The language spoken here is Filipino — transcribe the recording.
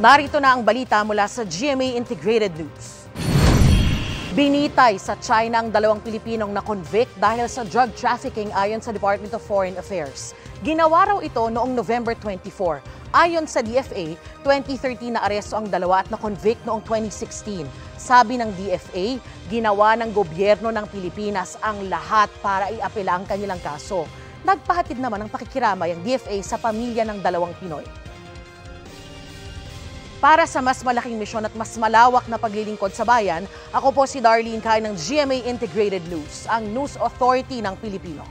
Narito na ang balita mula sa GMA Integrated News. Binitay sa China ang 2 Pilipinong na-convict dahil sa drug trafficking ayon sa Department of Foreign Affairs. Ginawa raw ito noong November 24. Ayon sa DFA, 2013 na aresto ang 2 at na-convict noong 2016. Sabi ng DFA, ginawa ng gobyerno ng Pilipinas ang lahat para iapela ang kanilang kaso. Nagpahatid naman ng pakikiramay ang DFA sa pamilya ng 2 Pinoy. Para sa mas malaking misyon at mas malawak na paglilingkod sa bayan, ako po si Darlene Kai ng GMA Integrated News, ang News Authority ng Pilipino.